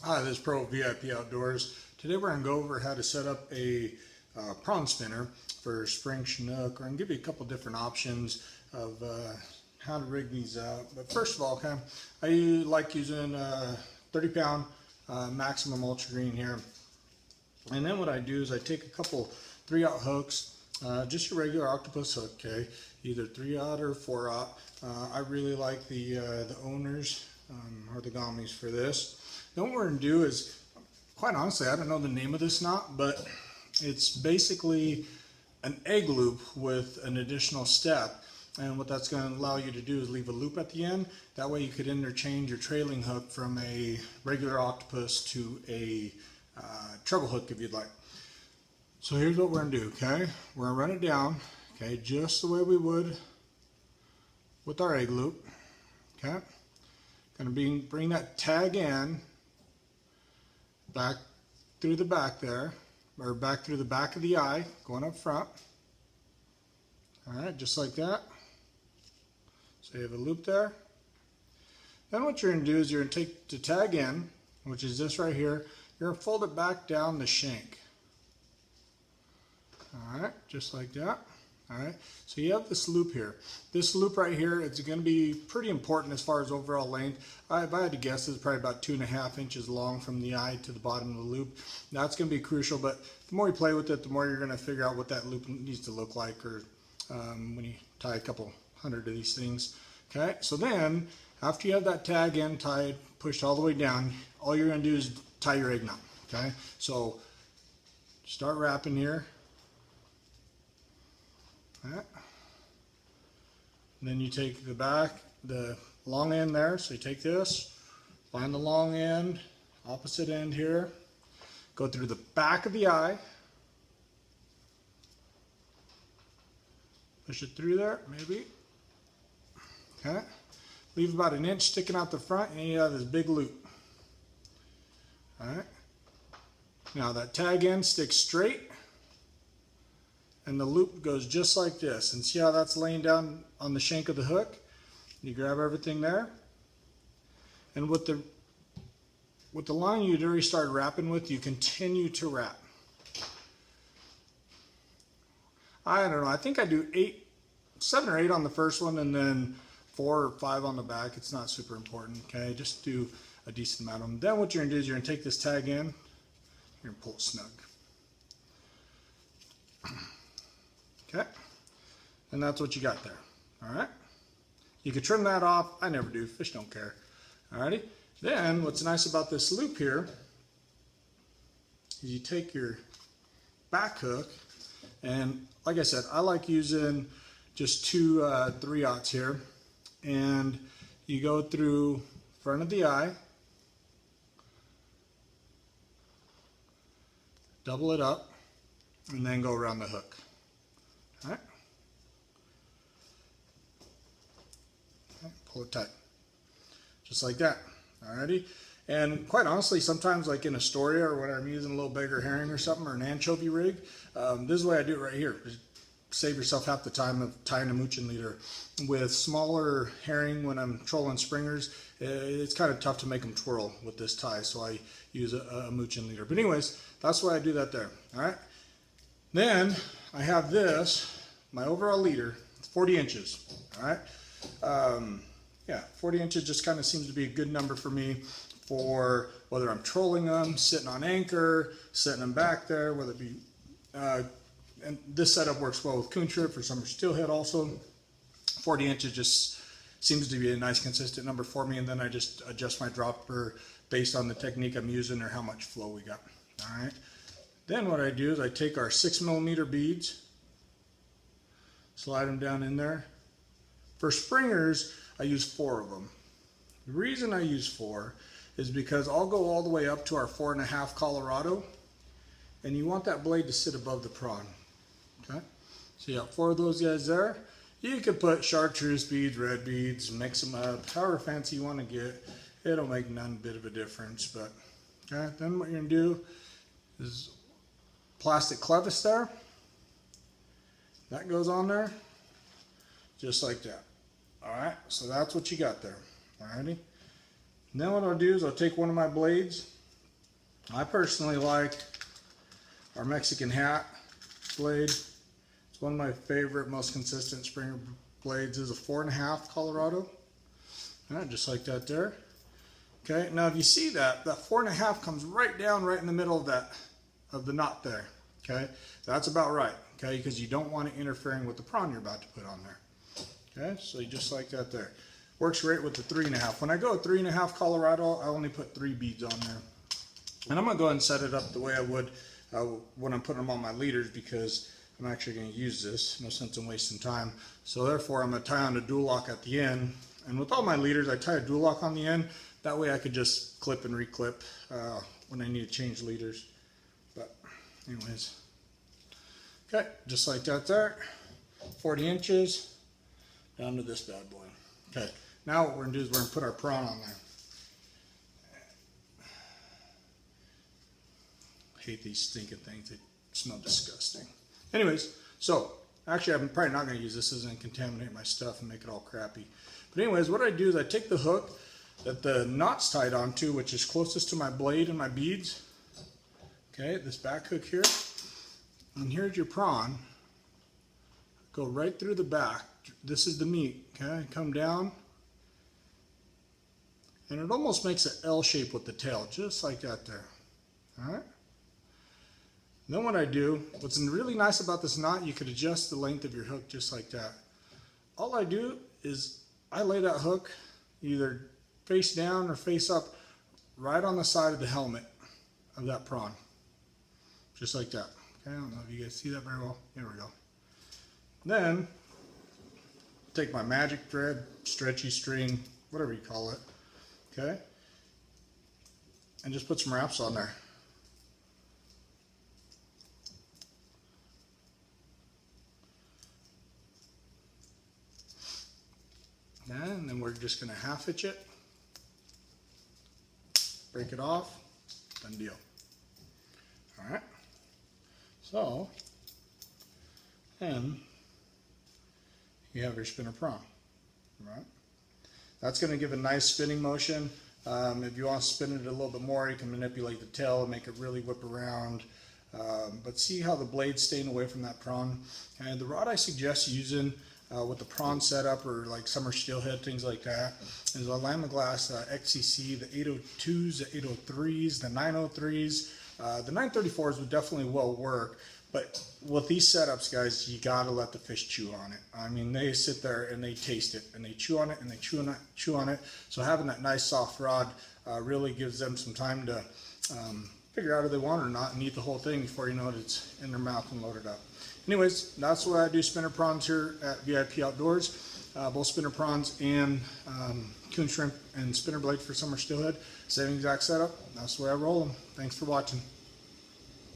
Hi, this is Pro VIP Outdoors. Today we're going to go over how to set up a prawn spinner for spring chinook. We're going to give you a couple different options of how to rig these out. But first of all, I like using 30-pound maximum ultra green here. And then what I do is I take a couple 3/0 hooks, just your regular octopus hook, okay? Either 3/0 or 4/0. I really like the owners or the gummies for this. Then what we're going to do is, quite honestly, I don't know the name of this knot, but it's basically an egg loop with an additional step. And what that's going to allow you to do is leave a loop at the end. That way you could interchange your trailing hook from a regular octopus to a treble hook if you'd like. So here's what we're going to do, okay? We're going to run it down, okay, just the way we would with our egg loop, okay? Going to bring that tag in, back through the back there, or back through the back of the eye, going up front. Alright, just like that. So you have a loop there. Then what you're going to do is you're going to take the tag in, which is this right here, you're going to fold it back down the shank. Alright, just like that. Alright, so you have this loop here. This loop right here, it's going to be pretty important as far as overall length. If I had to guess, it's probably about 2.5 inches long from the eye to the bottom of the loop. That's going to be crucial, but the more you play with it, the more you're going to figure out what that loop needs to look like, or when you tie a couple hundred of these things. Okay, so then, after you have that tag in, tied, pushed all the way down, all you're going to do is tie your egg knot. Okay, so start wrapping here. Right. And then you take the long end there, so you take this, find the long end, opposite end here, go through the back of the eye, push it through there, maybe, okay, leave about 1 inch sticking out the front, and you have this big loop. Alright, now that tag end sticks straight, and the loop goes just like this. And see how that's laying down on the shank of the hook? You grab everything there. And with the line you'd already started wrapping with, you continue to wrap. I don't know, I think I do 7 or 8 on the first one, and then 4 or 5 on the back. It's not super important, okay? Just do a decent amount of them. Then what you're gonna do is you're gonna take this tag in, you're gonna pull it snug. Okay, and that's what you got there. All right, you can trim that off. I never do. Fish don't care. Alrighty. Then what's nice about this loop here is you take your back hook, and like I said, I like using just 2 3/0 here, and you go through front of the eye, double it up, and then go around the hook. All right. Okay, pull it tight, just like that. Alrighty. And quite honestly, sometimes like in a story or when I'm using a little bigger herring or something, or an anchovy rig, this is the way I do it right here. Just save yourself half the time of tying a mooching leader. With smaller herring, when I'm trolling springers, it's kind of tough to make them twirl with this tie, so I use a mooching leader. But anyways, that's why I do that there. All right. Then I have this, my overall leader, it's 40 inches, all right? Yeah, 40 inches just kind of seems to be a good number for me for whether I'm trolling them, sitting on anchor, setting them back there, whether it be, and this setup works well with coon trip for summer steelhead also. 40 inches just seems to be a nice consistent number for me, and then I just adjust my dropper based on the technique I'm using or how much flow we got, all right? Then what I do is I take our 6mm beads, slide them down in there. For springers, I use 4 of them. The reason I use 4 is because I'll go all the way up to our 4.5 Colorado, and you want that blade to sit above the prawn. Okay? So you got 4 of those guys there. You can put chartreuse beads, red beads, mix them up, however fancy you want to get. It'll make none bit of a difference. But okay, then what you're gonna do is plastic clevis there. That goes on there, just like that. All right, so that's what you got there. Alrighty. Now what I'll do is I'll take one of my blades, I personally like our Mexican hat blade. It's one of my favorite, most consistent Springer blades. Is a 4.5 Colorado. Just like that there. Okay, now if you see that 4.5 comes right down right in the middle of the knot there. Okay, that's about right. Okay, because you don't want it interfering with the prawn you're about to put on there. Okay, so you just like that there. Works great with the 3.5. When I go 3.5 Colorado, I only put 3 beads on there. And I'm gonna go ahead and set it up the way I would when I'm putting them on my leaders, because I'm actually gonna use this. No sense in wasting time. So therefore, I'm gonna tie on a dual lock at the end. And with all my leaders, I tie a dual lock on the end. That way I could just clip and reclip when I need to change leaders. But anyways, okay, just like that there. 40 inches down to this bad boy. Okay, now what we're gonna do is we're gonna put our prawn on there. I hate these stinking things, they smell disgusting. Anyways, so actually I'm probably not gonna use this. This is gonna contaminate my stuff and make it all crappy. But anyways, what I do is I take the hook that the knot's tied onto, which is closest to my blade and my beads. Okay, this back hook here. And here's your prawn. Go right through the back. This is the meat, okay? Come down. And it almost makes an L shape with the tail, just like that there. All right? Then what I do, what's really nice about this knot, you could adjust the length of your hook just like that. All I do is I lay that hook either face down or face up right on the side of the helmet of that prawn. Just like that. Okay, I don't know if you guys see that very well. There we go. Then, take my magic thread, stretchy string, whatever you call it, okay, and just put some wraps on there. And then we're just going to half hitch it, break it off, done deal. Alright, so then you have your spinner prawn. Right? That's going to give a nice spinning motion. If you want to spin it a little bit more, you can manipulate the tail and make it really whip around. But see how the blade's staying away from that prawn. And the rod I suggest using with the prawn setup or like summer steelhead, things like that, is a Lima Glass XCC, the 802s, the 803s, the 903s. The 934s would definitely well work, but with these setups, guys, you gotta let the fish chew on it. I mean, they sit there and they taste it, and they chew on it, and they chew on it. So having that nice soft rod really gives them some time to figure out if they want it or not, and eat the whole thing before you know it, it's in their mouth and loaded up. Anyways, that's why I do spinner prawns here at VIP Outdoors. Both spinner prawns and coon shrimp and spinner blade for summer steelhead. Same exact setup. That's the way I roll them. Thanks for watching.